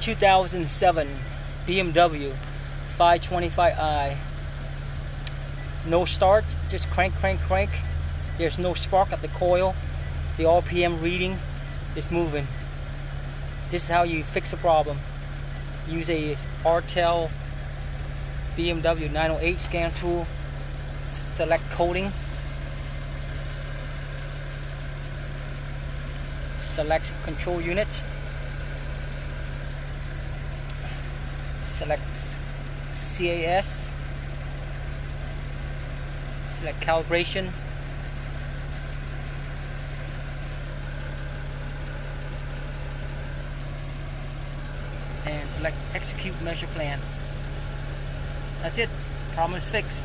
2007 BMW 525i. No start, just crank. There's no spark at the coil. The RPM reading is moving. This is how you fix a problem. Use a RTEL BMW 908 scan tool. Select coding. Select control unit. Select C.A.S. Select calibration. And select execute measure plan. That's it. Problem is fixed.